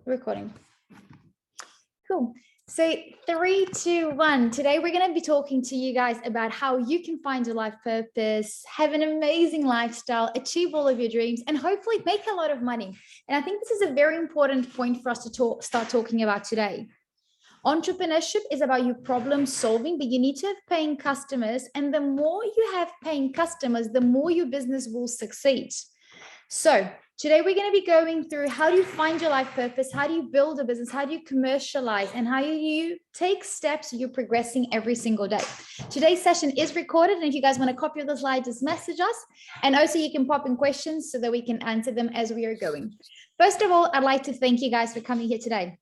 Recording. Cool. So 3, 2, 1. Today we're going to be talking to you guys about how you can find your life purpose, have an amazing lifestyle, achieve all of your dreams, and hopefully make a lot of money. And I think this is a very important point for us to start talking about today. Entrepreneurship is about you problem solving, but you need to have paying customers. And the more you have paying customers, the more your business will succeed. So today we're going to be going through how do you find your life purpose, how do you build a business, how do you commercialize, and how you take steps you're progressing every single day. Today's session is recorded, and if you guys want a copy of the slide, just message us. And also you can pop in questions so that we can answer them as we are going. First of all, I'd like to thank you guys for coming here today.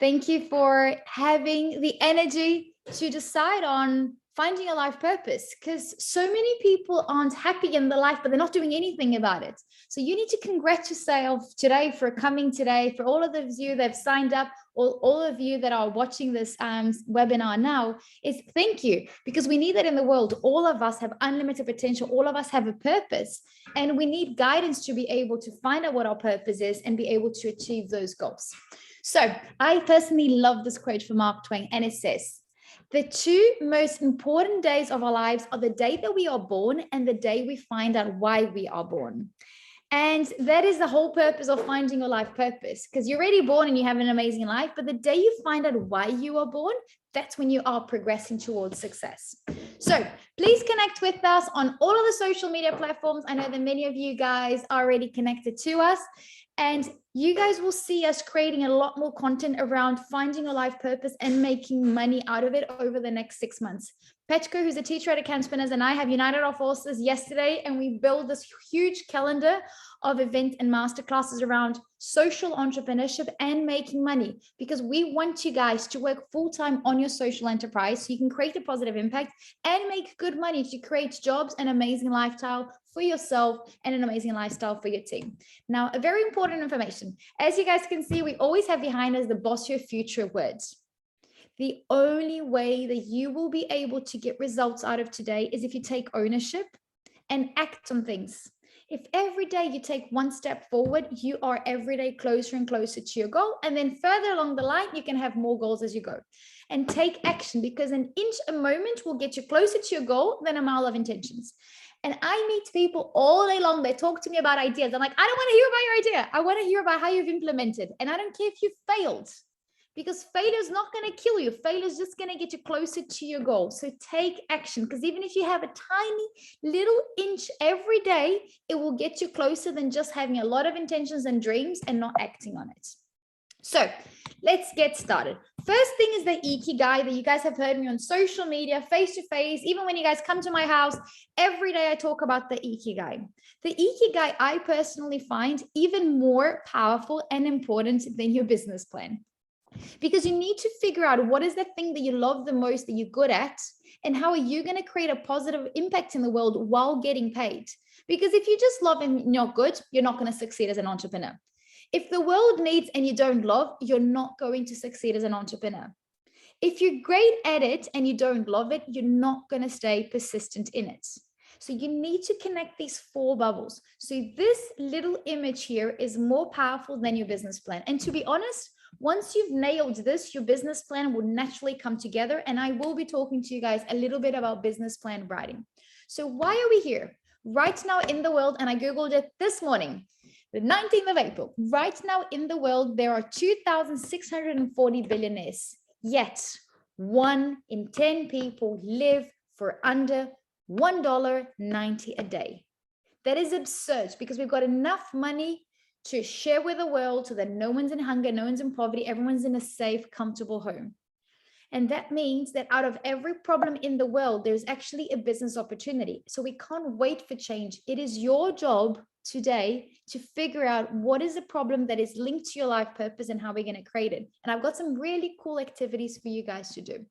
Thank you for having the energy to decide on finding a life purpose, because so many people aren't happy in their life, but they're not doing anything about it. So you need to congratulate yourself today for coming today, for all of those you that have signed up, all of you that are watching this webinar now, is thank you, because we need that in the world. All of us have unlimited potential. All of us have a purpose, and we need guidance to be able to find out what our purpose is and be able to achieve those goals. So I personally love this quote from Mark Twain, and it says, "The two most important days of our lives are the day that we are born and the day we find out why we are born." And that is the whole purpose of finding your life purpose, because you're already born and you have an amazing life, but the day you find out why you are born, that's when you are progressing towards success. So please connect with us on all of the social media platforms. I know that many of you guys are already connected to us, and you guys will see us creating a lot more content around finding a life purpose and making money out of it over the next 6 months. Petko, who's a teacher at Account Spinners, and I have united our forces yesterday, and we built this huge calendar of events and masterclasses around social entrepreneurship and making money, because we want you guys to work full-time on your social enterprise so you can create a positive impact and make good money to create jobs and amazing lifestyle for yourself and an amazing lifestyle for your team. Now, a very important information. As you guys can see, we always have behind us the Boss Your Future words. The only way that you will be able to get results out of today is if you take ownership and act on things. If every day you take one step forward, you are every day closer and closer to your goal. And then further along the line, you can have more goals as you go. And take action, because an inch a moment will get you closer to your goal than a mile of intentions. And I meet people all day long. They talk to me about ideas. I'm like, I don't want to hear about your idea. I want to hear about how you've implemented. And I don't care if you failed, because failure is not going to kill you. Failure is just going to get you closer to your goal. So take action, because even if you have a tiny little inch every day, it will get you closer than just having a lot of intentions and dreams and not acting on it. So let's get started. First thing is the Ikigai that you guys have heard me on social media, face to face. Even when you guys come to my house, every day I talk about the Ikigai. The Ikigai I personally find even more powerful and important than your business plan, because you need to figure out what is the thing that you love the most, that you're good at, and how are you going to create a positive impact in the world while getting paid. Because if you just love and you're good, you're not going to succeed as an entrepreneur. If the world needs and you don't love, you're not going to succeed as an entrepreneur. If you're great at it and you don't love it, you're not going to stay persistent in it. So you need to connect these 4 bubbles. So this little image here is more powerful than your business plan. And to be honest, once you've nailed this, your business plan will naturally come together. And I will be talking to you guys a little bit about business plan writing. So why are we here? Right now in the world, and I Googled it this morning, the 19th of April, right now in the world, there are 2,640 billionaires. Yet 1 in 10 people live for under $1.90 a day. That is absurd, because we've got enough money to share with the world so that no one's in hunger, no one's in poverty, everyone's in a safe, comfortable home. And that means that out of every problem in the world, there's actually a business opportunity. So we can't wait for change. It is your job today to figure out what is the problem that is linked to your life purpose and how we're going to create it. And I've got some really cool activities for you guys to do.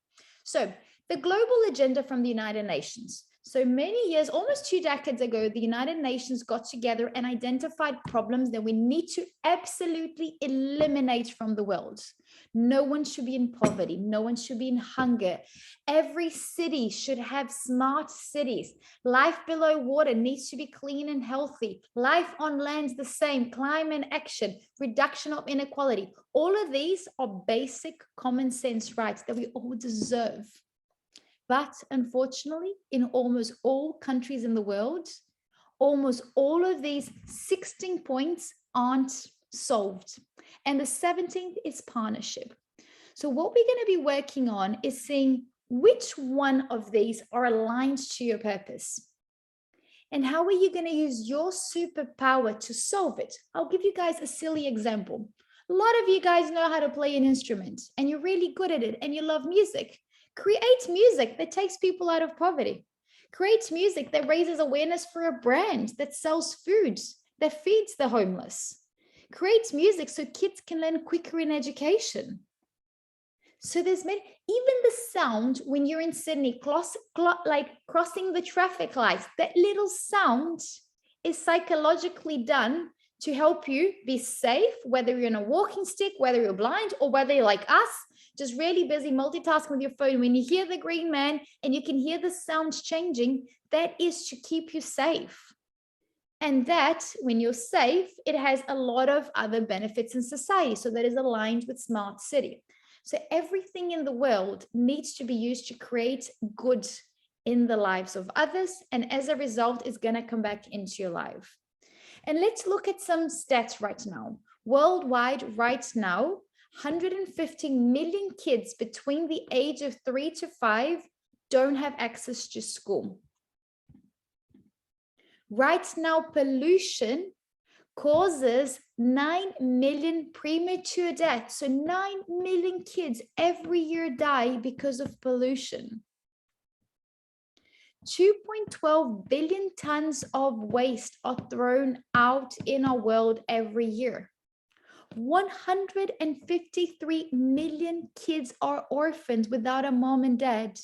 So the global agenda from the United Nations. So many years, almost 2 decades ago, the United Nations got together and identified problems that we need to absolutely eliminate from the world. No one should be in poverty. No one should be in hunger. Every city should have smart cities. Life below water needs to be clean and healthy. Life on land's the same. Climate action, reduction of inequality. All of these are basic common sense rights that we all deserve. But unfortunately, in almost all countries in the world, almost all of these 16 points aren't solved. And the 17th is partnership. So what we're going to be working on is seeing which one of these are aligned to your purpose. And how are you going to use your superpower to solve it? I'll give you guys a silly example. A lot of you guys know how to play an instrument and you're really good at it and you love music. Create music that takes people out of poverty. Create music that raises awareness for a brand that sells food, that feeds the homeless. Create music so kids can learn quicker in education. So there's many, even the sound when you're in Sydney, like crossing the traffic lights, that little sound is psychologically done to help you be safe, whether you're in a walking stick, whether you're blind, or whether you're like us, just really busy multitasking with your phone. When you hear the green man and you can hear the sounds changing, that is to keep you safe. And that when you're safe, it has a lot of other benefits in society. So that is aligned with smart city. So everything in the world needs to be used to create good in the lives of others. And as a result, it's going to come back into your life. And let's look at some stats right now. Worldwide, right now, 150 million kids between the age of 3 to 5 don't have access to school. Right now, pollution causes 9 million premature deaths. So 9 million kids every year die because of pollution. 2.12 billion tons of waste are thrown out in our world every year. 153 million kids are orphans without a mom and dad.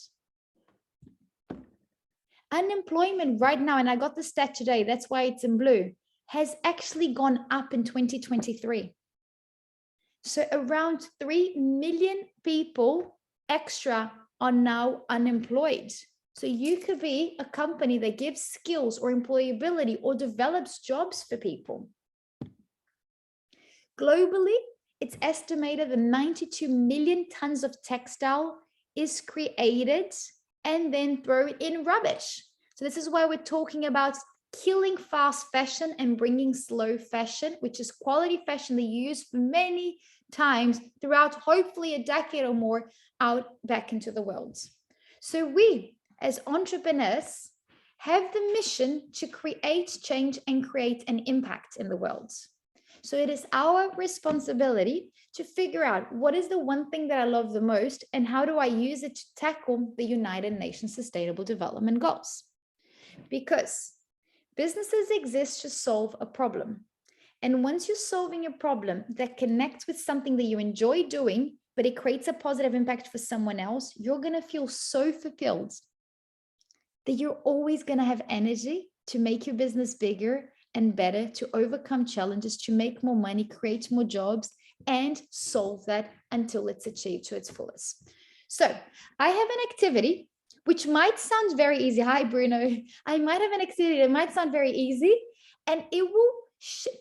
Unemployment right now, and I got the stat today, that's why it's in blue, has actually gone up in 2023. So around 3 million people extra are now unemployed. So you could be a company that gives skills or employability or develops jobs for people. Globally, it's estimated that 92 million tons of textile is created and then thrown in rubbish. So this is why we're talking about killing fast fashion and bringing slow fashion, which is quality fashion that you use for many times throughout hopefully a decade or more out back into the world. So we as entrepreneurs have the mission to create change and create an impact in the world. So it is our responsibility to figure out what is the one thing that I love the most and how do I use it to tackle the United Nations Sustainable Development Goals. Because businesses exist to solve a problem. And once you're solving a problem that connects with something that you enjoy doing, but it creates a positive impact for someone else, you're going to feel so fulfilled that you're always going to have energy to make your business bigger and better, to overcome challenges, to make more money, create more jobs, and solve that until it's achieved to its fullest. So I have an activity which might sound very easy. Hi, Bruno. I might have an activity that might sound very easy, and it will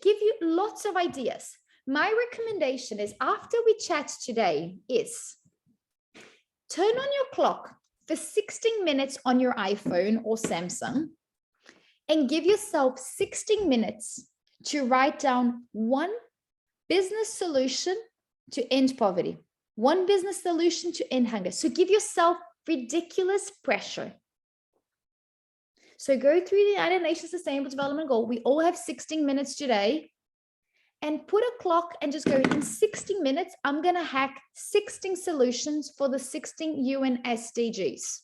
give you lots of ideas. My recommendation is, after we chat today, is turn on your clock for 16 minutes on your iPhone or Samsung and give yourself 16 minutes to write down one business solution to end poverty, one business solution to end hunger. So give yourself ridiculous pressure. So go through the United Nations Sustainable Development Goal. We all have 16 minutes today, and put a clock and just go, in 16 minutes, I'm going to hack 16 solutions for the 16 UN SDGs.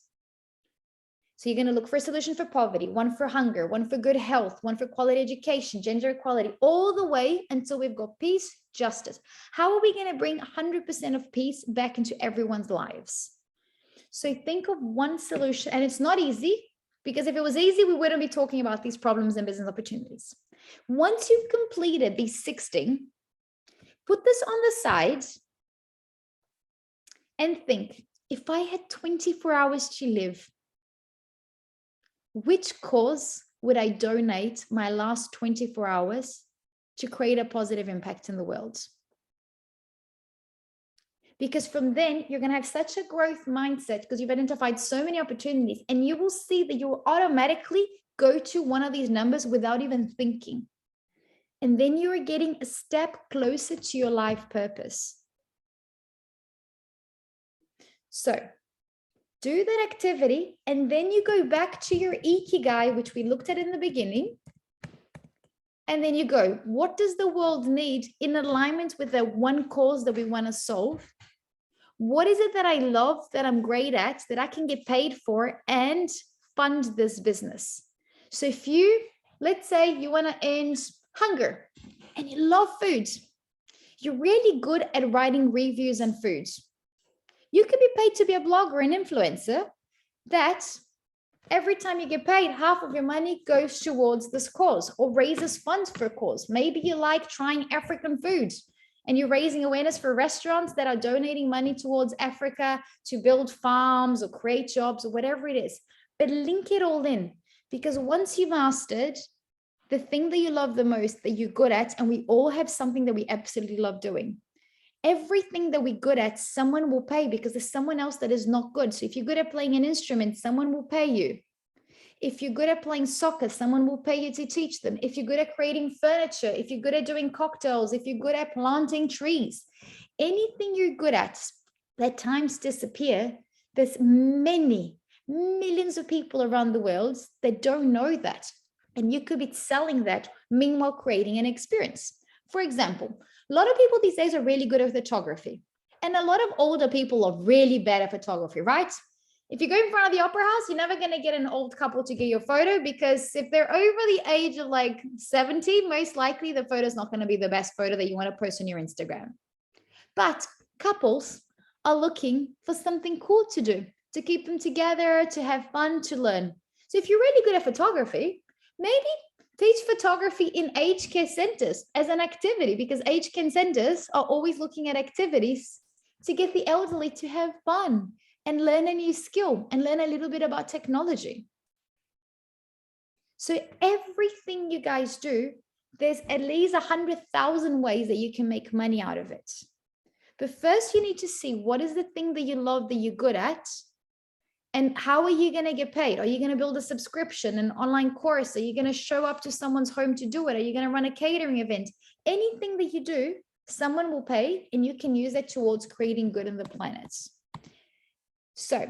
So you're going to look for a solution for poverty, one for hunger, one for good health, one for quality education, gender equality, all the way until we've got peace, justice. How are we going to bring 100% of peace back into everyone's lives? So think of one solution, and it's not easy. Because if it was easy, we wouldn't be talking about these problems and business opportunities. Once you've completed these 60, put this on the side and think, if I had 24 hours to live, which cause would I donate my last 24 hours to create a positive impact in the world? Because from then you're going to have such a growth mindset because you've identified so many opportunities, and you will see that you will automatically go to one of these numbers without even thinking. And then you are getting a step closer to your life purpose. So do that activity, and then you go back to your ikigai, which we looked at in the beginning. And then you go, what does the world need in alignment with the one cause that we want to solve? What is it that I love, that I'm great at, that I can get paid for and fund this business? So if you, let's say you want to end hunger and you love food, you're really good at writing reviews on food. You can be paid to be a blogger and influencer that every time you get paid, half of your money goes towards this cause or raises funds for a cause. Maybe you like trying African food and you're raising awareness for restaurants that are donating money towards Africa to build farms or create jobs or whatever it is. But link it all in, because once you've mastered the thing that you love the most, that you're good at, and we all have something that we absolutely love doing. Everything that we're good at, someone will pay, because there's someone else that is not good. So if you're good at playing an instrument, someone will pay you. If you're good at playing soccer, someone will pay you to teach them. If you're good at creating furniture, if you're good at doing cocktails, if you're good at planting trees, anything you're good at, let times disappear. There's many, millions of people around the world that don't know that. And you could be selling that, meanwhile creating an experience. For example, a lot of people these days are really good at photography. And a lot of older people are really bad at photography, right? If you go in front of the opera house, you're never going to get an old couple to get your photo, because if they're over the age of like 70, most likely the photo is not going to be the best photo that you want to post on your Instagram. But couples are looking for something cool to do, to keep them together, to have fun, to learn. So if you're really good at photography, maybe teach photography in aged care centers as an activity, because aged care centers are always looking at activities to get the elderly to have fun and learn a new skill and learn a little bit about technology. So everything you guys do, there's at least 100,000 ways that you can make money out of it. But first you need to see what is the thing that you love, that you're good at, and how are you going to get paid? Are you going to build a subscription, an online course? Are you going to show up to someone's home to do it? Are you going to run a catering event? Anything that you do, someone will pay, and you can use that towards creating good in the planet. So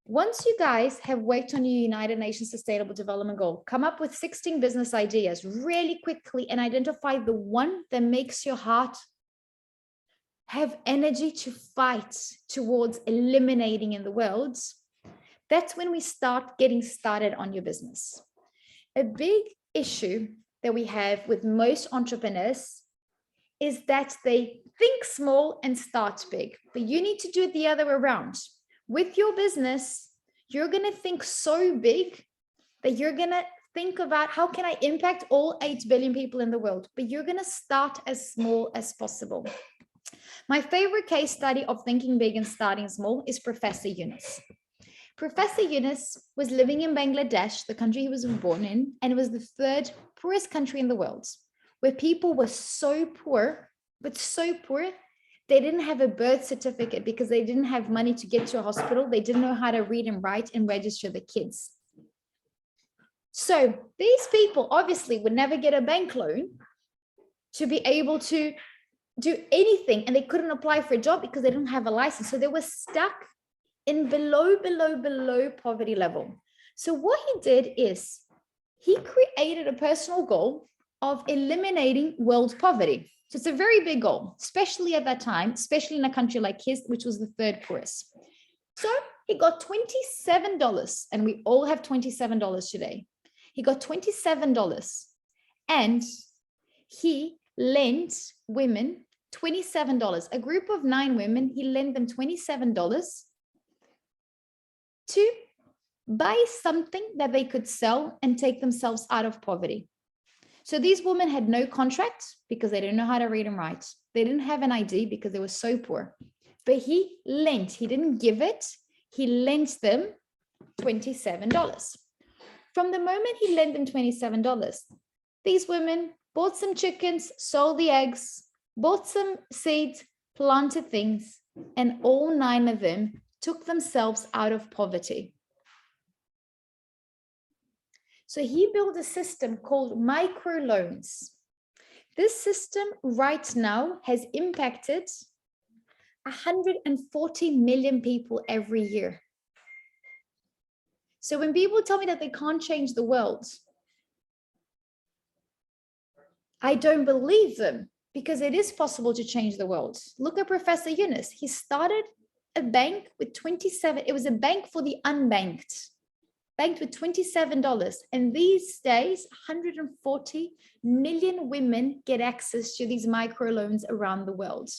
once you guys have worked on your United Nations Sustainable Development Goal, come up with 16 business ideas really quickly and identify the one that makes your heart have energy to fight towards eliminating in the world. That's when we start getting started on your business. A big issue that we have with most entrepreneurs is that they think small and start big, but you need to do it the other way around. With your business, you're going to think so big that you're going to think about how can I impact all 8 billion people in the world, but you're going to start as small as possible. My favorite case study of thinking big and starting small is Professor Yunus. Professor Yunus was living in Bangladesh, the country he was born in, and it was the 3rd poorest country in the world, where people were so poor, but so poor, they didn't have a birth certificate because they didn't have money to get to a hospital. They didn't know how to read and write and register the kids. So these people obviously would never get a bank loan to be able to do anything, and they couldn't apply for a job because they didn't have a license. So they were stuck in below poverty level. So what he did is he created a personal goal of eliminating world poverty. So it's a very big goal, especially at that time, especially in a country like his, which was the 3rd poorest. So he got $27, and we all have $27 today. He got $27, and he lent women $27. A group of 9 women, he lent them $27 to buy something that they could sell and take themselves out of poverty. So these women had no contract because they didn't know how to read and write. They didn't have an ID because they were so poor. But he lent, he didn't give it, he lent them $27. From the moment he lent them $27, these women bought some chickens, sold the eggs, bought some seeds, planted things, and all 9 of them took themselves out of poverty. So he built a system called microloans. This system right now has impacted 140 million people every year. So when people tell me that they can't change the world, I don't believe them, because it is possible to change the world. Look at Professor Yunus. He started a bank with 27, it was a bank for the unbanked, banked with $27. And these days, 140 million women get access to these microloans around the world.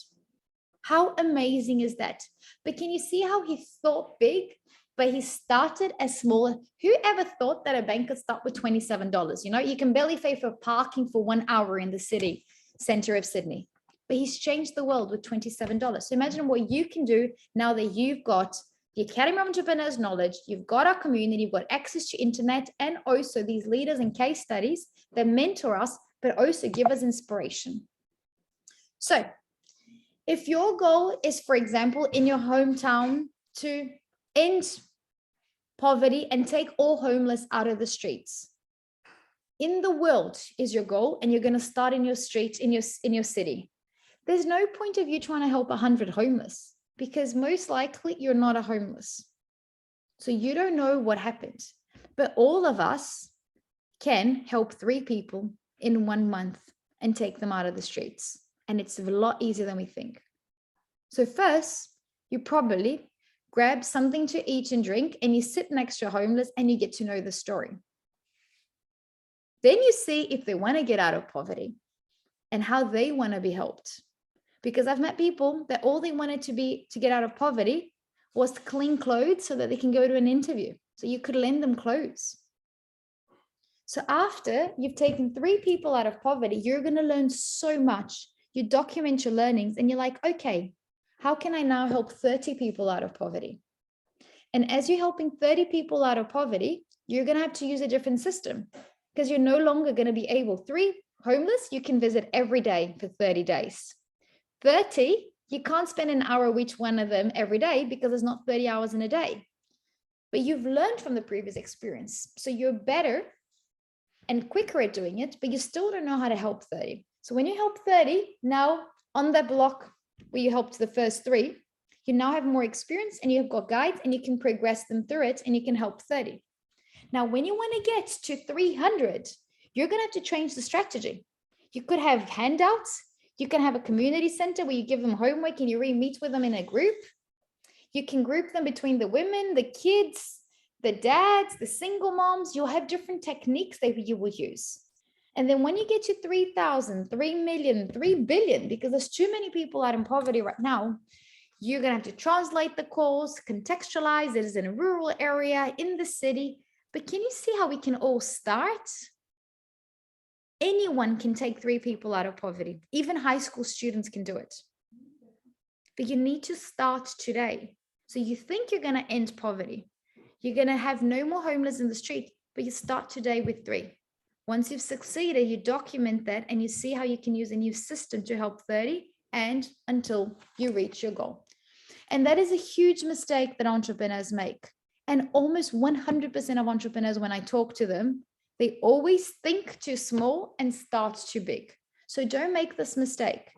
How amazing is that? But can you see how he thought big, but he started as small? Who ever thought that a bank could start with $27? You know, you can barely pay for parking for 1 hour in the city center of Sydney, but he's changed the world with $27. So imagine what you can do now that you've got the Academy of Entrepreneurs knowledge, you've got our community, you've got access to internet, and also these leaders and case studies that mentor us, but also give us inspiration. So if your goal is, for example, in your hometown to end poverty and take all homeless out of the streets, in the world is your goal, and you're going to start in your street, in your city, there's no point of you trying to help 100 homeless, because most likely you're not a homeless. So you don't know what happened, but all of us can help 3 people in 1 month and take them out of the streets. And it's a lot easier than we think. So first, you probably grab something to eat and drink, and you sit next to a homeless and you get to know the story. Then you see if they want to get out of poverty and how they want to be helped. Because I've met people that all they wanted to get out of poverty was to clean clothes so that they can go to an interview. So you could lend them clothes. So after you've taken 3 people out of poverty, you're going to learn so much. You document your learnings and you're like, okay, how can I now help 30 people out of poverty? And as you're helping 30 people out of poverty, you're going to have to use a different system, because you're no longer going to be able. 3 homeless, you can visit every day for 30 days. 30, you can't spend an hour with each one of them every day, because there's not 30 hours in a day. But you've learned from the previous experience. So you're better and quicker at doing it, but you still don't know how to help 30. So when you help 30, now on that block where you helped the first 3, you now have more experience and you've got guides and you can progress them through it and you can help 30. Now, when you want to get to 300, you're going to have to change the strategy. You could have handouts. You can have a community center where you give them homework and you re-meet with them in a group. You can group them between the women, the kids, the dads, the single moms. You'll have different techniques that you will use. And then when you get to 3,000, 3 million, 3 billion, because there's too many people out in poverty right now, you're going to have to translate the calls, contextualize it as in a rural area, in the city. But can you see how we can all start? Anyone can take 3 people out of poverty. Even high school students can do it. But you need to start today. So you think you're going to end poverty. You're going to have no more homeless in the street, but you start today with 3. Once you've succeeded, you document that and you see how you can use a new system to help 30 and until you reach your goal. And that is a huge mistake that entrepreneurs make. And almost 100% of entrepreneurs, when I talk to them, they always think too small and start too big. So don't make this mistake.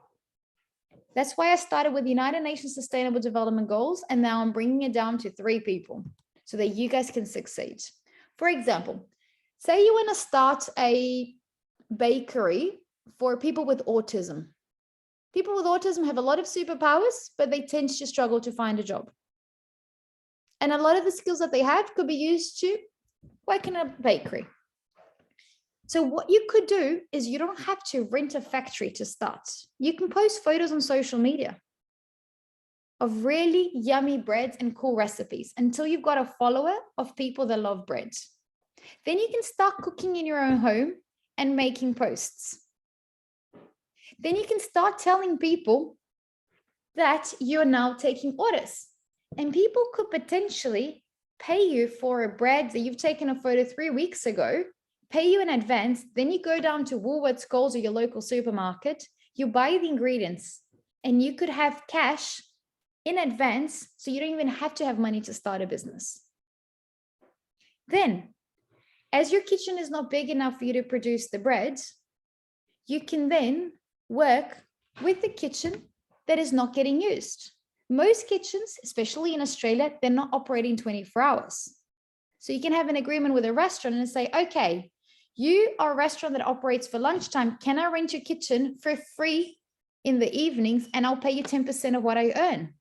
That's why I started with the United Nations Sustainable Development Goals, and now I'm bringing it down to 3 people so that you guys can succeed. For example, say you want to start a bakery for people with autism. People with autism have a lot of superpowers, but they tend to struggle to find a job. And a lot of the skills that they have could be used to work in a bakery. So what you could do is you don't have to rent a factory to start. You can post photos on social media. of really yummy breads and cool recipes until you've got a follower of people that love bread. Then you can start cooking in your own home and making posts. Then you can start telling people that you're now taking orders, and people could potentially pay you for a bread that you've taken a photo 3 weeks ago, pay you in advance. Then you go down to Woolworths, Coles, or your local supermarket, you buy the ingredients, and you could have cash in advance, so you don't even have to have money to start a business. Then, as your kitchen is not big enough for you to produce the bread, you can then work with the kitchen that is not getting used. Most kitchens, especially in Australia, they're not operating 24 hours. So you can have an agreement with a restaurant and say, okay, you are a restaurant that operates for lunchtime. Can I rent your kitchen for free in the evenings, and I'll pay you 10% of what I earn?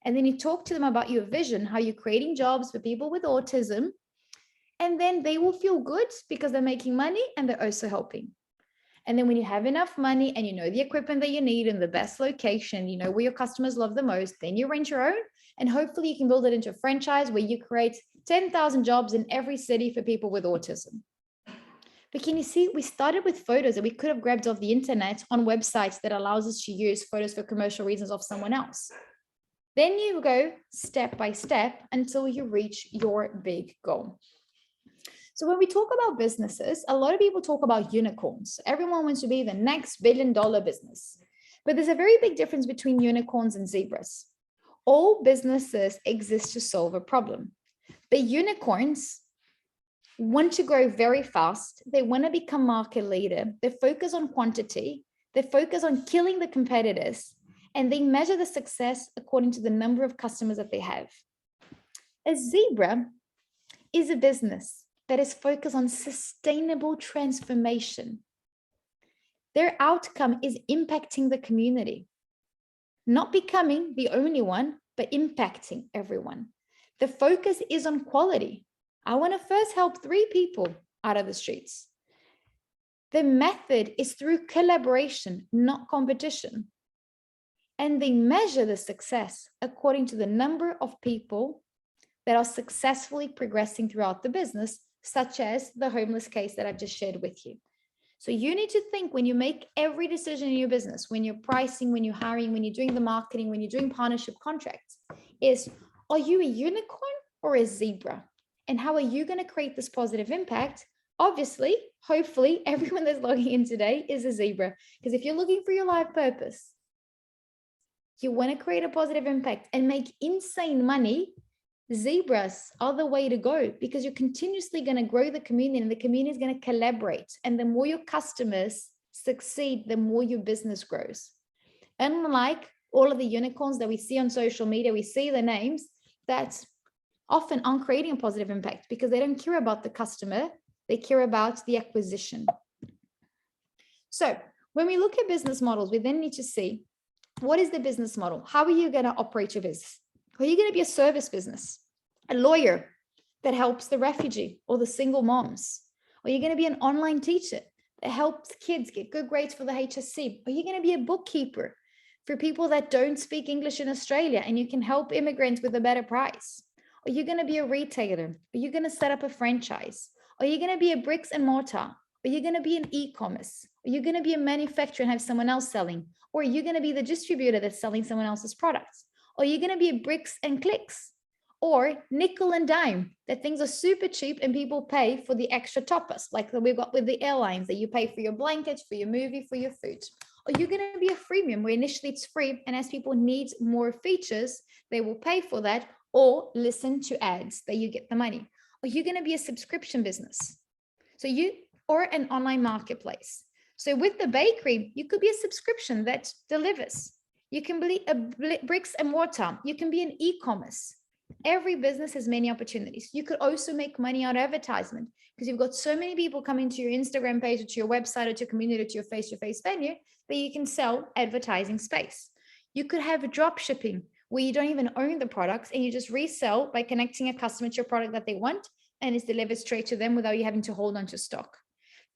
And then you talk to them about your vision, how you're creating jobs for people with autism. And then they will feel good because they're making money and they're also helping. And then when you have enough money and you know the equipment that you need in the best location, you know where your customers love the most, then you rent your own, and hopefully you can build it into a franchise where you create 10,000 jobs in every city for people with autism. But can you see, we started with photos that we could have grabbed off the internet on websites that allows us to use photos for commercial reasons of someone else. Then you go step by step until you reach your big goal. So when we talk about businesses, a lot of people talk about unicorns. Everyone wants to be the next billion-dollar business. But there's a very big difference between unicorns and zebras. All businesses exist to solve a problem. But unicorns want to grow very fast. They want to become market leader. They focus on quantity. They focus on killing the competitors. And they measure the success according to the number of customers that they have. A zebra is a business that is focused on sustainable transformation. Their outcome is impacting the community, not becoming the only one, but impacting everyone. The focus is on quality. I want to first help 3 people out of the streets. The method is through collaboration, not competition. And they measure the success according to the number of people that are successfully progressing throughout the business, such as the homeless case that I've just shared with you. So you need to think when you make every decision in your business, when you're pricing, when you're hiring, when you're doing the marketing, when you're doing partnership contracts, is, are you a unicorn or a zebra? And how are you going to create this positive impact? Obviously, hopefully, everyone that's logging in today is a zebra. Because if you're looking for your life purpose, you want to create a positive impact and make insane money, zebras are the way to go, because you're continuously going to grow the community and the community is going to collaborate. And the more your customers succeed, the more your business grows. Unlike all of the unicorns that we see on social media, we see the names that often aren't creating a positive impact because they don't care about the customer. They care about the acquisition. So when we look at business models, we then need to see, what is the business model? How are you going to operate your business? Are you going to be a service business, a lawyer that helps the refugee or the single moms? Are you going to be an online teacher that helps kids get good grades for the HSC? Are you going to be a bookkeeper for people that don't speak English in Australia and you can help immigrants with a better price? Are you going to be a retailer? Are you going to set up a franchise? Are you going to be a bricks and mortar? Are you going to be an e-commerce? Are you going to be a manufacturer and have someone else selling? Or are you going to be the distributor that's selling someone else's products? Or are you going to be a bricks and clicks? Or nickel and dime, that things are super cheap and people pay for the extra toppers, like we've got with the airlines, that you pay for your blankets, for your movie, for your food. Or you're going to be a freemium where initially it's free, and as people need more features, they will pay for that or listen to ads that you get the money. Or you're going to be a subscription business. Or an online marketplace. So with the bakery, you could be a subscription that delivers. You can be a bricks and mortar. You can be an e-commerce. Every business has many opportunities. You could also make money out of advertisement because you've got so many people coming to your Instagram page or to your website or to your community or to your face-to-face venue that you can sell advertising space. You could have drop shipping where you don't even own the products and you just resell by connecting a customer to your product that they want, and it's delivered straight to them without you having to hold on to stock.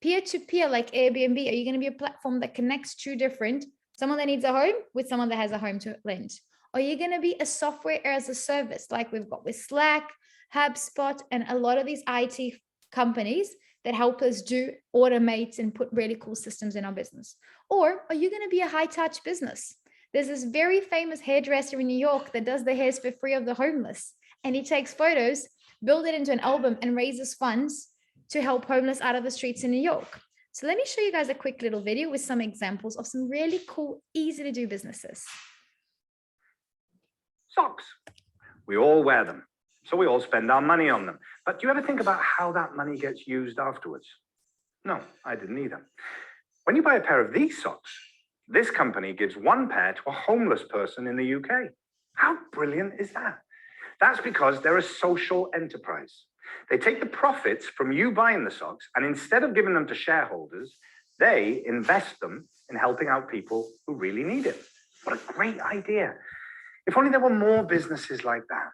Peer-to-peer like Airbnb, are you going to be a platform that connects two different, someone that needs a home with someone that has a home to lend? Are you going to be a software as a service like we've got with Slack, HubSpot, and a lot of these IT companies that help us do automate and put really cool systems in our business? Or are you going to be a high touch business? There's this very famous hairdresser in New York that does the hairs for free of the homeless. And he takes photos, build it into an album, and raises funds to help homeless out of the streets in New York. So let me show you guys a quick little video with some examples of some really cool, easy to do businesses. Socks. We all wear them, so we all spend our money on them. But do you ever think about how that money gets used afterwards? No, I didn't either. When you buy a pair of these socks, this company gives one pair to a homeless person in the UK. How brilliant is that? That's because they're a social enterprise. They take the profits from you buying the socks, and instead of giving them to shareholders, they invest them in helping out people who really need it. What a great idea. If only there were more businesses like that.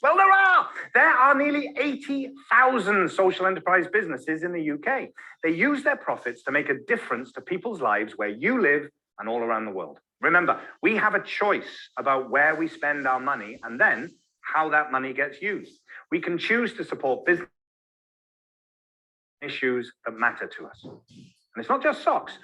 Well, there are. There are nearly 80,000 social enterprise businesses in the UK. They use their profits to make a difference to people's lives where you live and all around the world. Remember, we have a choice about where we spend our money and then how that money gets used. We can choose to support business issues that matter to us. And it's not just socks.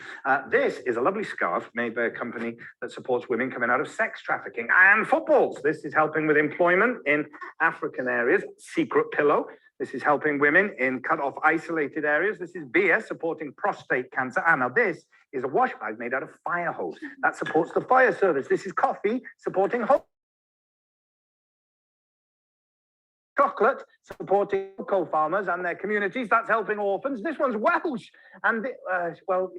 This is a lovely scarf made by a company that supports women coming out of sex trafficking, and footballs. This is helping with employment in African areas. Secret Pillow. This is helping women in cut-off isolated areas. This is beer supporting prostate cancer. And now this is a wash bag made out of fire hose. That supports the fire service. This is coffee supporting hope. Chocolate supporting cocoa farmers and their communities. That's helping orphans. This one's Welsh. And, well,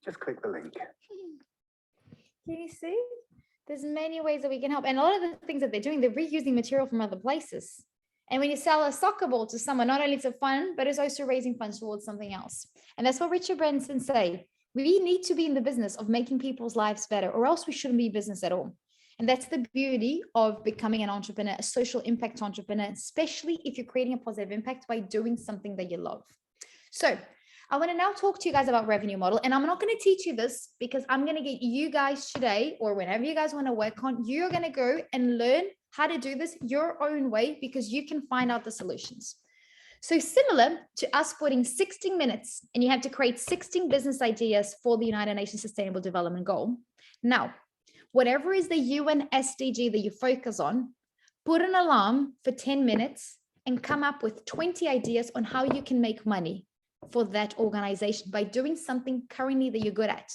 just click the link. Can you see? There's many ways that we can help. And a lot of the things that they're doing, they're reusing material from other places. And when you sell a soccer ball to someone, not only it's a fun, but it's also raising funds towards something else. And that's what Richard Branson say. We need to be in the business of making people's lives better, or else we shouldn't be in business at all. And that's the beauty of becoming an entrepreneur, a social impact entrepreneur, especially if you're creating a positive impact by doing something that you love. So I want to now talk to you guys about revenue model. And I'm not going to teach you this because I'm going to get you guys today, or whenever you guys want to work on, you're going to go and learn how to do this your own way, because you can find out the solutions. So similar to us putting 16 minutes and you have to create 16 business ideas for the United Nations Sustainable Development Goal. Now, whatever is the UN SDG that you focus on, put an alarm for 10 minutes and come up with 20 ideas on how you can make money for that organization by doing something currently that you're good at.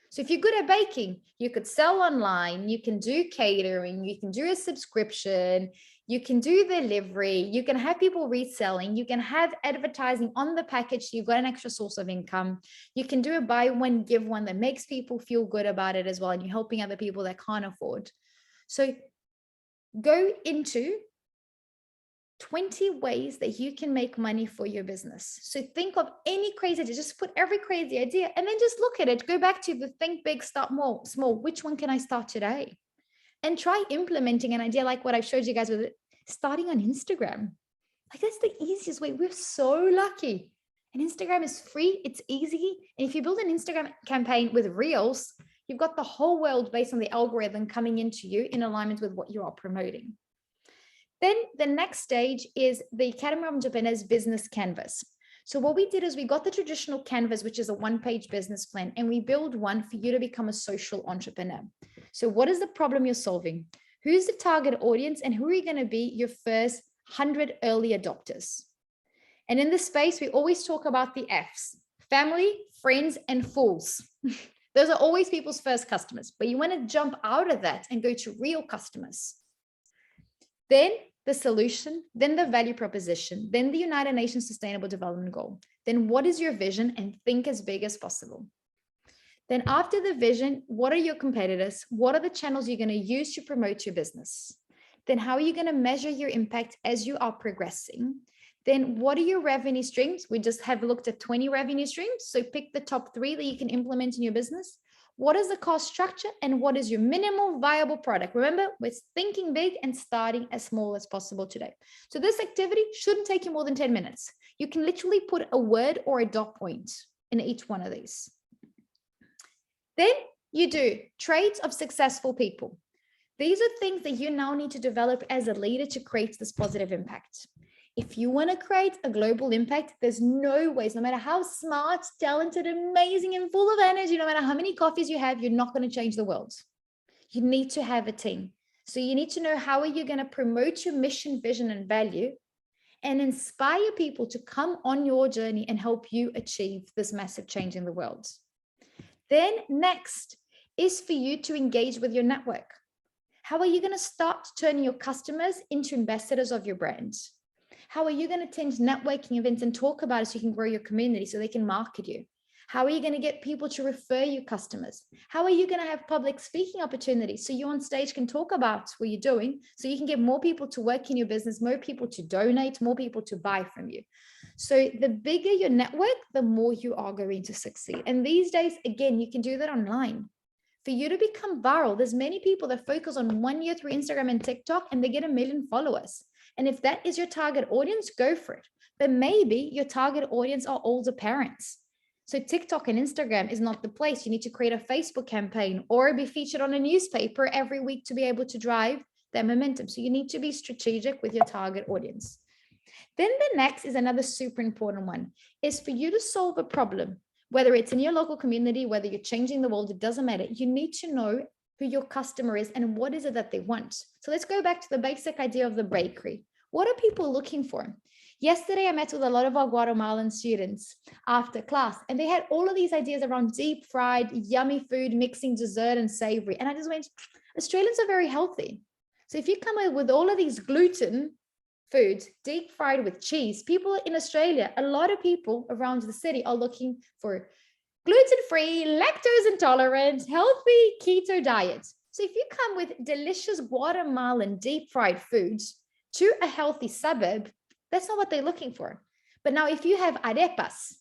So if you're good at baking, you could sell online, you can do catering, you can do a subscription, you can do delivery, you can have people reselling, you can have advertising on the package, so you've got an extra source of income. You can do a buy one, give one that makes people feel good about it as well, and you're helping other people that can't afford. So go into 20 ways that you can make money for your business. So think of any crazy idea, just put every crazy idea and then just look at it. Go back to the think big, start small. Which one can I start today? And try implementing an idea like what I showed you guys with it, starting on Instagram. Like that's the easiest way. We're so lucky. And Instagram is free, it's easy. And if you build an Instagram campaign with Reels, you've got the whole world based on the algorithm coming into you in alignment with what you are promoting. Then the next stage is the Academy of Entrepreneurs Business Canvas. So what we did is we got the traditional canvas, which is a one-page business plan, and we build one for you to become a social entrepreneur. So what is the problem you're solving? Who's the target audience, and who are you going to be your first 100 early adopters? And in this space, we always talk about the F's: family, friends, and fools. Those are always people's first customers, but you want to jump out of that and go to real customers. Then the solution, then the value proposition, then the United Nations Sustainable Development Goal. Then what is your vision, and think as big as possible. Then after the vision, what are your competitors? What are the channels you're going to use to promote your business? Then how are you going to measure your impact as you are progressing? Then what are your revenue streams? We just have looked at 20 revenue streams. So pick the top 3 that you can implement in your business. What is the cost structure, and what is your minimal viable product? Remember, we're thinking big and starting as small as possible today. So this activity shouldn't take you more than 10 minutes. You can literally put a word or a dot point in each one of these. Then you do traits of successful people. These are things that you now need to develop as a leader to create this positive impact. If you want to create a global impact, there's no ways, no matter how smart, talented, amazing, and full of energy, no matter how many coffees you have, you're not going to change the world. You need to have a team. So you need to know, how are you going to promote your mission, vision, and value and inspire people to come on your journey and help you achieve this massive change in the world. Then next is for you to engage with your network. How are you going to start turning your customers into ambassadors of your brand? How are you going to attend networking events and talk about it so you can grow your community so they can market you? How are you going to get people to refer you customers? How are you going to have public speaking opportunities so you on stage can talk about what you're doing so you can get more people to work in your business, more people to donate, more people to buy from you? So the bigger your network, the more you are going to succeed. And these days, again, you can do that online. For you to become viral, there's many people that focus on 1 year through Instagram and TikTok and they get 1 million followers. And if that is your target audience, go for it. But maybe your target audience are older parents. So TikTok and Instagram is not the place. You need to create a Facebook campaign or be featured on a newspaper every week to be able to drive that momentum. So you need to be strategic with your target audience. Then the next is another super important one, is for you to solve a problem, whether it's in your local community, whether you're changing the world, it doesn't matter. You need to know who your customer is and what is it that they want. So let's go back to the basic idea of the bakery. What are people looking for? Yesterday, I met with a lot of our Guatemalan students after class, and they had all of these ideas around deep fried, yummy food, mixing dessert and savory. And I just went, Australians are very healthy. So if you come up with all of these gluten foods, deep fried with cheese, people in Australia, a lot of people around the city are looking for gluten-free, lactose intolerant, healthy keto diets. So if you come with delicious Guatemalan deep fried foods to a healthy suburb, that's not what they're looking for. But now if you have arepas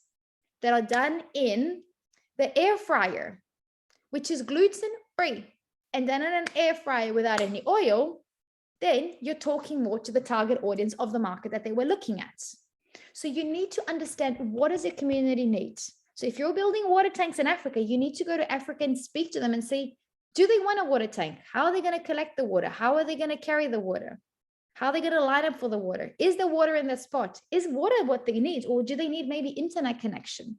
that are done in the air fryer, which is gluten-free, and done in an air fryer without any oil, then you're talking more to the target audience of the market that they were looking at. So you need to understand, what does your community need? So if you're building water tanks in Africa, you need to go to Africa and speak to them and say, do they want a water tank? How are they going to collect the water? How are they going to carry the water? How are they going to line up for the water? Is the water in the spot? Is water what they need? Or do they need maybe internet connection?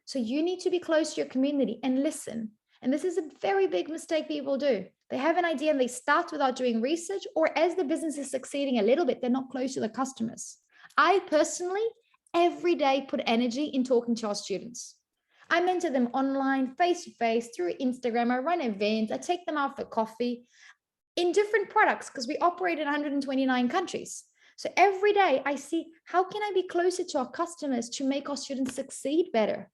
So you need to be close to your community and listen. And this is a very big mistake people do. They have an idea and they start without doing research, or as the business is succeeding a little bit, they're not close to the customers. I personally, every day, put energy in talking to our students. I mentor them online, face-to-face, through Instagram. I run events. I take them out for coffee in different products because we operate in 129 countries. So every day I see, how can I be closer to our customers to make our students succeed better?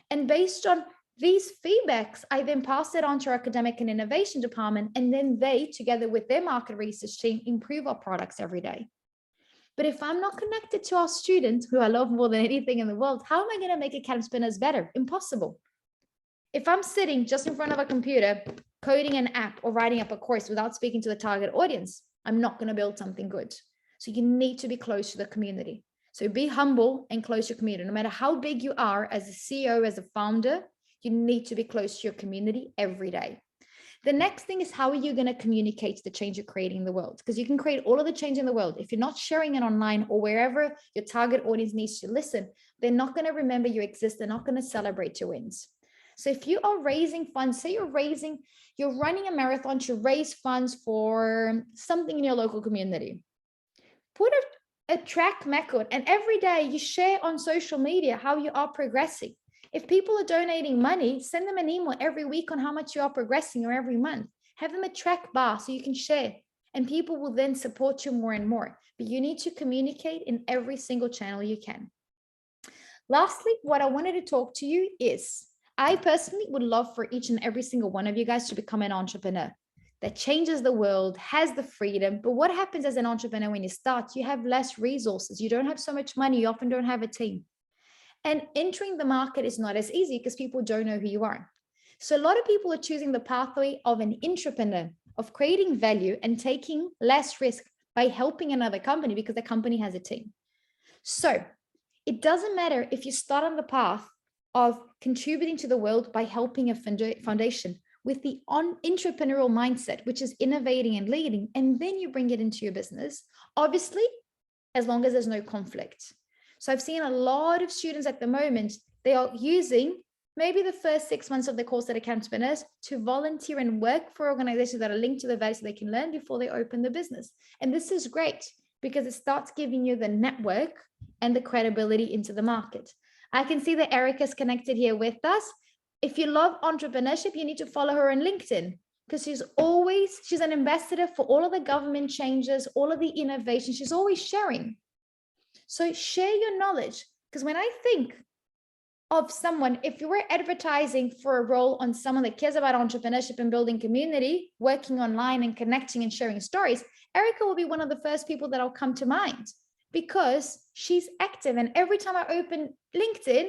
And based on these feedbacks, I then pass it on to our academic and innovation department, and then they, together with their market research team, improve our products every day. But if I'm not connected to our students, who I love more than anything in the world, how am I going to make Academy Spinners better? Impossible. If I'm sitting just in front of a computer, coding an app or writing up a course without speaking to the target audience, I'm not going to build something good. So you need to be close to the community. So be humble and close to your community. No matter how big you are as a CEO, as a founder, you need to be close to your community every day. The next thing is, how are you going to communicate the change you're creating in the world? Because you can create all of the change in the world. If you're not sharing it online or wherever your target audience needs to listen, they're not going to remember you exist. They're not going to celebrate your wins. So if you are raising funds, say you're running a marathon to raise funds for something in your local community, put a track record, and every day you share on social media how you are progressing. If people are donating money, send them an email every week on how much you are progressing, or every month. Have them a track bar so you can share, and people will then support you more and more. But you need to communicate in every single channel you can. Lastly, what I wanted to talk to you is, I personally would love for each and every single one of you guys to become an entrepreneur that changes the world, has the freedom. But what happens as an entrepreneur when you start? You have less resources. You don't have so much money. You often don't have a team. And entering the market is not as easy because people don't know who you are. So a lot of people are choosing the pathway of an entrepreneur, of creating value and taking less risk by helping another company because the company has a team. So it doesn't matter if you start on the path of contributing to the world by helping a foundation. with the entrepreneurial mindset, which is innovating and leading, and then you bring it into your business, obviously, as long as there's no conflict. So I've seen a lot of students at the moment, they are using maybe the first 6 months of the course at Accountability to volunteer and work for organizations that are linked to the value so they can learn before they open the business. And this is great because it starts giving you the network and the credibility into the market. I can see that Erica's connected here with us. If you love entrepreneurship, you need to follow her on LinkedIn because she's an ambassador for all of the government changes, all of the innovation. She's always sharing. So share your knowledge, because when I think of someone, if you were advertising for a role on someone that cares about entrepreneurship and building community, working online and connecting and sharing stories, Erica will be one of the first people that'll come to mind because she's active. And every time I open LinkedIn,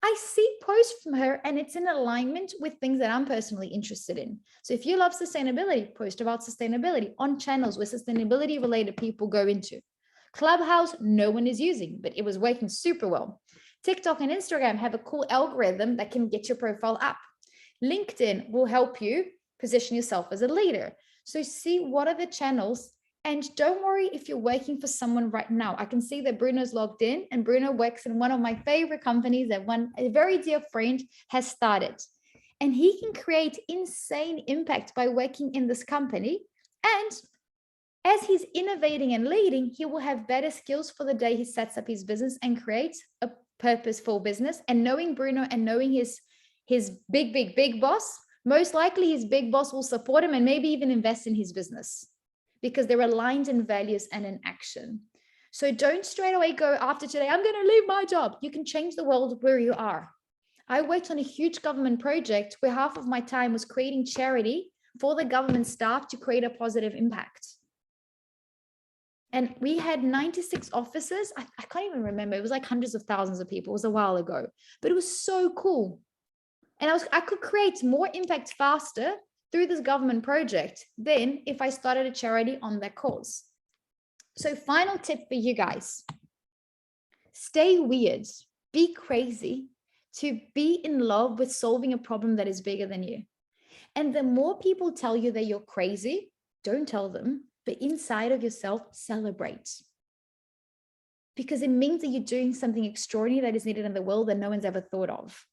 I see posts from her and it's in alignment with things that I'm personally interested in. So if you love sustainability, post about sustainability on channels where sustainability related people go into. Clubhouse, no one is using, but it was working super well. TikTok and Instagram have a cool algorithm that can get your profile up. LinkedIn will help you position yourself as a leader. So see what are the channels, and don't worry if you're working for someone right now. I can see that Bruno's logged in, and Bruno works in one of my favorite companies that a very dear friend has started. And he can create insane impact by working in this company. And as he's innovating and leading, he will have better skills for the day he sets up his business and creates a purposeful business. And knowing Bruno and knowing his big boss, most likely his big boss will support him and maybe even invest in his business because they're aligned in values and in action. So don't straight away go after today, I'm going to leave my job. You can change the world where you are. I worked on a huge government project where half of my time was creating charity for the government staff to create a positive impact. And we had 96 officers. I can't even remember. It was like hundreds of thousands of people. It was a while ago, but it was so cool. And I could create more impact faster through this government project than if I started a charity on that cause. So final tip for you guys, stay weird, be crazy, to be in love with solving a problem that is bigger than you. And the more people tell you that you're crazy, don't tell them, but inside of yourself, celebrate. Because it means that you're doing something extraordinary that is needed in the world that no one's ever thought of.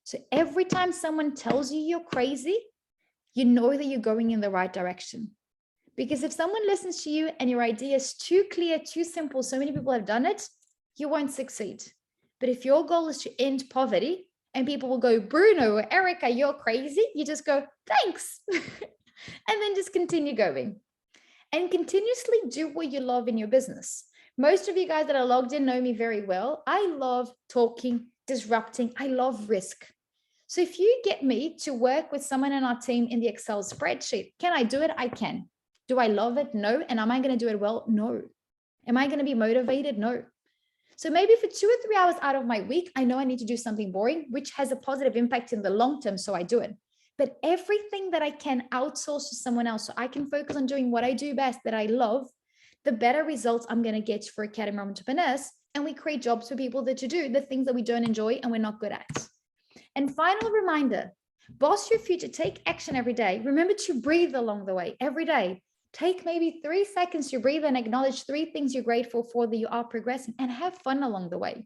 So every time someone tells you you're crazy, you know that you're going in the right direction. Because if someone listens to you and your idea is too clear, too simple, so many people have done it, you won't succeed. But if your goal is to end poverty and people will go, Bruno or Erica, you're crazy, you just go, thanks. And then just continue going. And continuously do what you love in your business. Most of you guys that are logged in know me very well. I love talking, disrupting. I love risk. So if you get me to work with someone in our team in the Excel spreadsheet, can I do it? I can. Do I love it? No. And am I going to do it well? No. Am I going to be motivated? No. So maybe for 2 or 3 hours out of my week, I know I need to do something boring, which has a positive impact in the long term. So I do it. But everything that I can outsource to someone else, so I can focus on doing what I do best, that I love, the better results I'm going to get for Academy of Entrepreneurs. And we create jobs for people that to do the things that we don't enjoy and we're not good at. And final reminder, boss your future, take action every day. Remember to breathe along the way every day. Take maybe 3 seconds to breathe and acknowledge 3 things you're grateful for that you are progressing, and have fun along the way.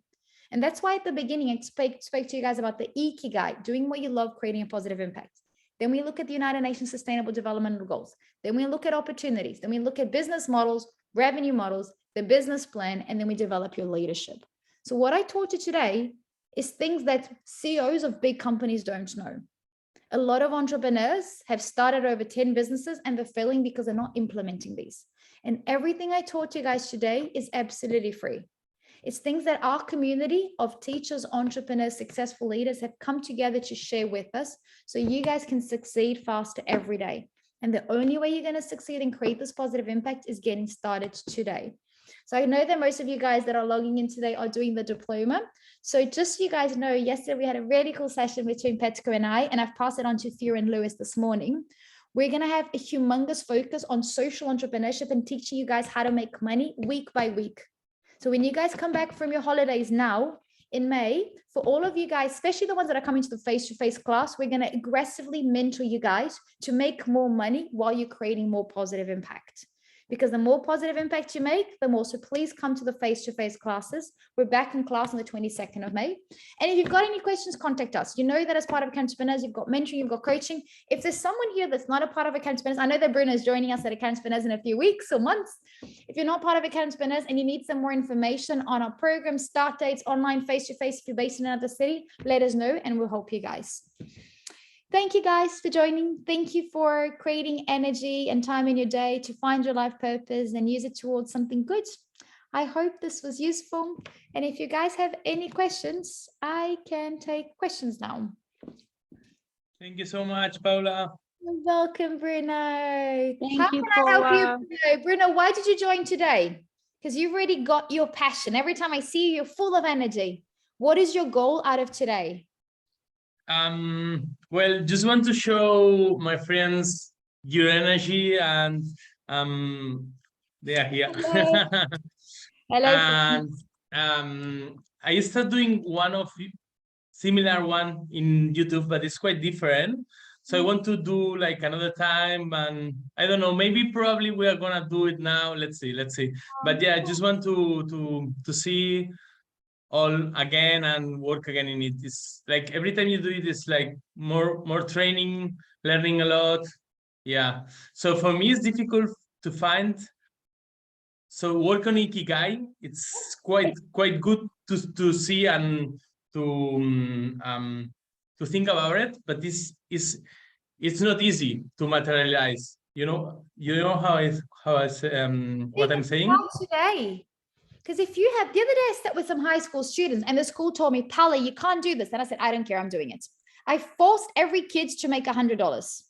And that's why at the beginning, I spoke to you guys about the Ikigai, doing what you love, creating a positive impact. Then we look at the United Nations Sustainable Development Goals. Then we look at opportunities. Then we look at business models, revenue models, the business plan, and then we develop your leadership. So what I taught you today is things that CEOs of big companies don't know. A lot of entrepreneurs have started over 10 businesses and they're failing because they're not implementing these. And everything I taught you guys today is absolutely free. It's things that our community of teachers, entrepreneurs, successful leaders have come together to share with us so you guys can succeed faster every day. And the only way you're going to succeed and create this positive impact is getting started today. So I know that most of you guys that are logging in today are doing the diploma. So just so you guys know, yesterday we had a really cool session between Petco and I've passed it on to Theo and Lewis this morning. We're going to have a humongous focus on social entrepreneurship and teaching you guys how to make money week by week. So when you guys come back from your holidays now, In May, for all of you guys, especially the ones that are coming to the face-to-face class, we're going to aggressively mentor you guys to make more money while you're creating more positive impact. Because the more positive impact you make, the more. So please come to the face-to-face classes. We're back in class on the 22nd of May. And if you've got any questions, contact us. You know that as part of Accountability, you've got mentoring, you've got coaching. If there's someone here that's not a part of Accountability, I know that Bruno is joining us at Accountability in a few weeks or months. If you're not part of Accountability and you need some more information on our program, start dates, online, face-to-face, if you're based in another city, let us know and we'll help you guys. Thank you guys for joining. Thank you for creating energy and time in your day to find your life purpose and use it towards something good. I hope this was useful. And if you guys have any questions, I can take questions now. Thank you so much, Paula. You're welcome, Bruno. Thank you, How can I help Paula. you, Bruno? Bruno, why did you join today? Because you've already got your passion. Every time I see you, you're full of energy. What is your goal out of today? Well, just want to show my friends your energy and they are here. Hello. And I started doing one of similar one in YouTube, but it's quite different. So I want to do like another time, and I don't know, maybe probably we are gonna do it now. Let's see. But yeah, I just want to see all again and work again in it. It's like every time you do it, it's like more training, learning a lot. Yeah. So for me, it's difficult to find. So work on Ikigai. It's quite good to see and to think about it, but this is it's not easy to materialize. You know how what I'm saying today. Because if you have, the other day I sat with some high school students and the school told me, Paula, you can't do this. And I said, I don't care, I'm doing it. I forced every kid to make $100.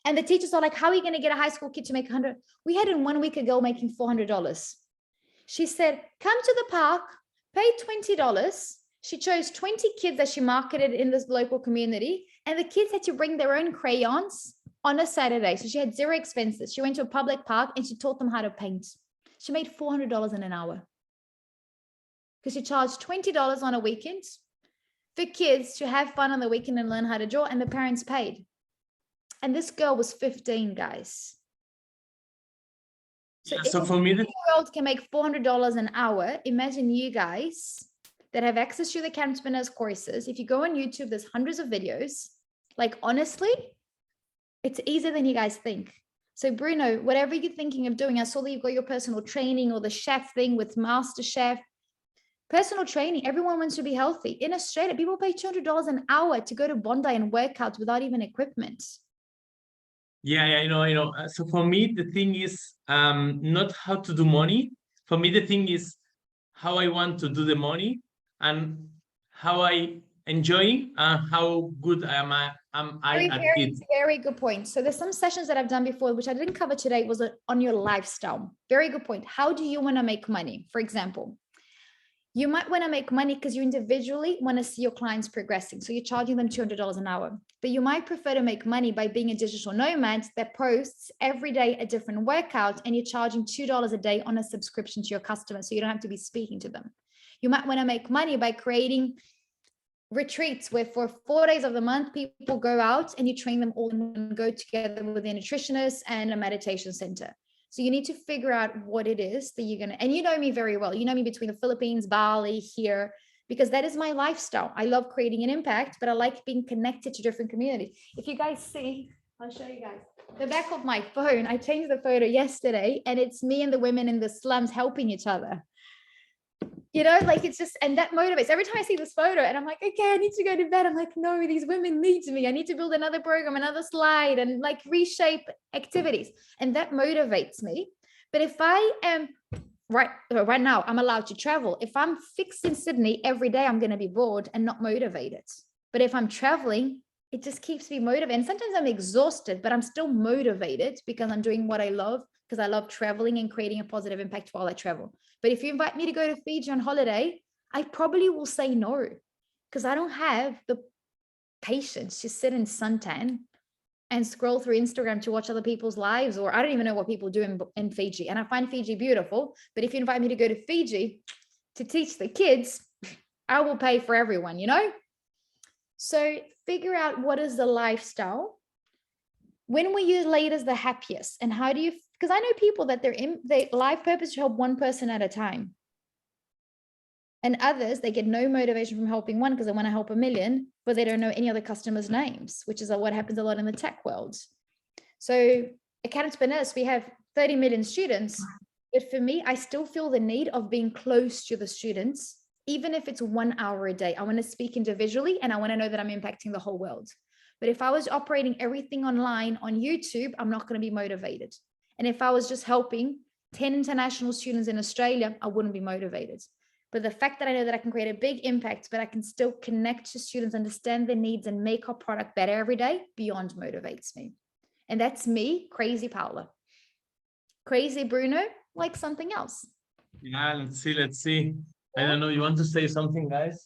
And the teachers are like, how are you going to get a high school kid to make 100? We had in 1 week a girl making $400. She said, come to the park, pay $20. She chose 20 kids that she marketed in this local community. And the kids had to bring their own crayons on a Saturday. So she had zero expenses. She went to a public park and she taught them how to paint. She made $400 in an hour because she charged $20 on a weekend for kids to have fun on the weekend and learn how to draw, and the parents paid. And this girl was 15, guys. So for me, the world can make $400 an hour. Imagine you guys that have access to the Campspinners courses. If you go on YouTube, there's hundreds of videos. Like, honestly, it's easier than you guys think. So Bruno, whatever you're thinking of doing, I saw that you've got your personal training or the chef thing with Master Chef. Personal training, everyone wants to be healthy. In Australia, people pay $200 an hour to go to Bondi and work out without even equipment. Yeah, I know. So for me, the thing is not how to do money. For me, the thing is how I want to do the money and how I enjoy and how good am I at it. Very good point. So there's some sessions that I've done before, which I didn't cover today, was on your lifestyle. Very good point. How do you want to make money? For example, you might want to make money because you individually want to see your clients progressing. So you're charging them $200 an hour, but you might prefer to make money by being a digital nomad that posts every day a different workout, and you're charging $2 a day on a subscription to your customers. So you don't have to be speaking to them. You might want to make money by creating retreats where for 4 days of the month, people go out and you train them all and go together with a nutritionist and a meditation center. So you need to figure out what it is that you're going to, and you know me very well. You know me between the Philippines, Bali, here, because that is my lifestyle. I love creating an impact, but I like being connected to different communities. If you guys see, I'll show you guys the back of my phone. I changed the photo yesterday and it's me and the women in the slums helping each other. You know, like it's just, and that motivates. Every time I see this photo and I'm like, okay, I need to go to bed. I'm like, no, these women need me. I need to build another program, another slide, and like reshape activities. And that motivates me. But if I am right now, I'm allowed to travel. If I'm fixed in Sydney every day, I'm going to be bored and not motivated. But if I'm traveling, it just keeps me motivated. And sometimes I'm exhausted, but I'm still motivated because I'm doing what I love, because I love traveling and creating a positive impact while I travel. But if you invite me to go to Fiji on holiday, I probably will say no, because I don't have the patience to sit in suntan and scroll through Instagram to watch other people's lives, or I don't even know what people do in Fiji. And I find Fiji beautiful. But if you invite me to go to Fiji to teach the kids, I will pay for everyone, you know? So figure out what is the lifestyle. When were you latest the happiest? And how do you, because I know people that their life purpose is to help one person at a time. And others, they get no motivation from helping one because they want to help a million, but they don't know any other customers' names, which is what happens a lot in the tech world. So Academy Entrepreneurs, we have 30 million students, but for me, I still feel the need of being close to the students, even if it's 1 hour a day. I want to speak individually and I want to know that I'm impacting the whole world. But if I was operating everything online on YouTube, I'm not going to be motivated. And if I was just helping 10 international students in Australia, I wouldn't be motivated. But the fact that I know that I can create a big impact, but I can still connect to students, understand their needs and make our product better every day, beyond motivates me. And that's me, crazy Paula. Crazy Bruno, like something else. Yeah, let's see. I don't know, you want to say something, guys?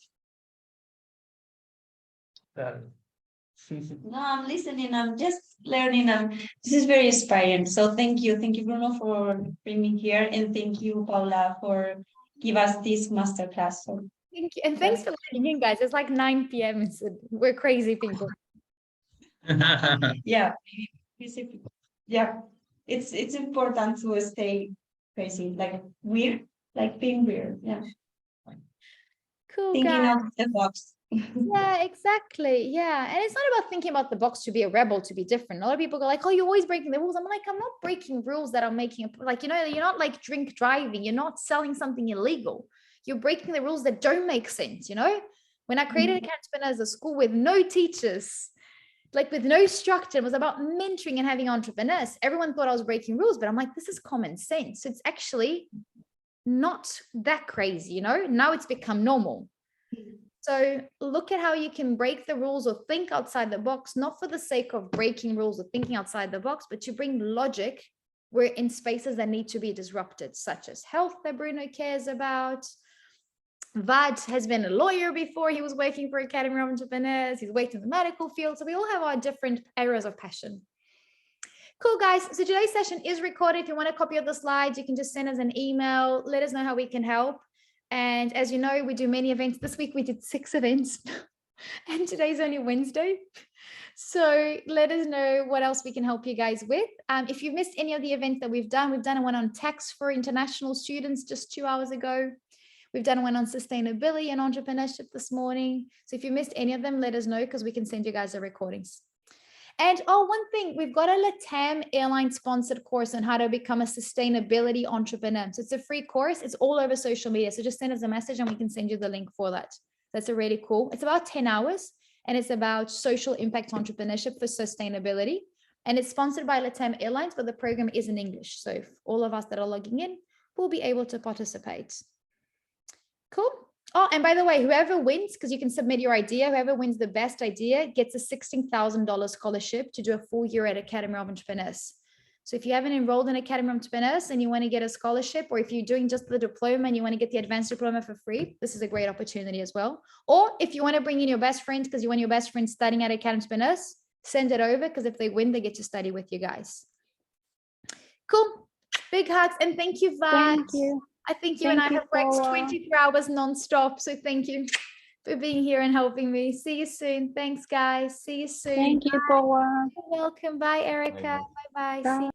No, I'm listening. I'm just learning. This is very inspiring. So thank you, Bruno, for bringing me here, and thank you, Paula, for give us this masterclass. So thank you, and thanks for listening in, guys. It's like 9 p.m. We're crazy people. Yeah, it's important to stay crazy, like weird, like being weird. Yeah, cool. Thinking guys. out of the box. Yeah, exactly. Yeah. And it's not about thinking about the box to be a rebel, to be different. A lot of people go like, oh, you're always breaking the rules. I'm like, I'm not breaking rules that I'm making. Like, you know, you're not like drink driving. You're not selling something illegal. You're breaking the rules that don't make sense. You know, when I created Academy Entrepreneurs, a school with no teachers, like with no structure, it was about mentoring and having entrepreneurs. Everyone thought I was breaking rules, but I'm like, this is common sense. It's actually not that crazy. You know, now it's become normal. So look at how you can break the rules or think outside the box, not for the sake of breaking rules or thinking outside the box, but to bring logic where in spaces that need to be disrupted, such as health that Bruno cares about. Vad has been a lawyer before he was working for Academy of Entrepreneurs. He's worked in the medical field. So we all have our different areas of passion. Cool, guys. So today's session is recorded. If you want a copy of the slides, you can just send us an email. Let us know how we can help. And as you know, we do many events. This week we did 6 events and today's only Wednesday. So let us know what else we can help you guys with. If you've missed any of the events that we've done one on tax for international students just 2 hours ago. We've done one on sustainability and entrepreneurship this morning. So if you missed any of them, let us know because we can send you guys the recordings. And one thing, we've got a LATAM airline sponsored course on how to become a sustainability entrepreneur. So it's a free course. It's all over social media. So just send us a message and we can send you the link for that. That's a really cool. It's about 10 hours and it's about social impact entrepreneurship for sustainability. And it's sponsored by LATAM Airlines, but the program is in English. So if all of us that are logging in will be able to participate. Cool. Oh, and by the way, whoever wins, because you can submit your idea, whoever wins the best idea gets a $16,000 scholarship to do a full year at Academy of Entrepreneurs. So if you haven't enrolled in Academy of Entrepreneurs and you want to get a scholarship, or if you're doing just the diploma and you want to get the advanced diploma for free, this is a great opportunity as well. Or if you want to bring in your best friends because you want your best friend studying at Academy of Entrepreneurs, send it over because if they win, they get to study with you guys. Cool. Big hugs and thank you, Vad. Thank you. I think you and I have worked 24 hours non-stop. So thank you for being here and helping me. See you soon. Thanks, guys. See you soon. Thank you, Paula. You're welcome. Bye, Erica. Bye-bye. Bye.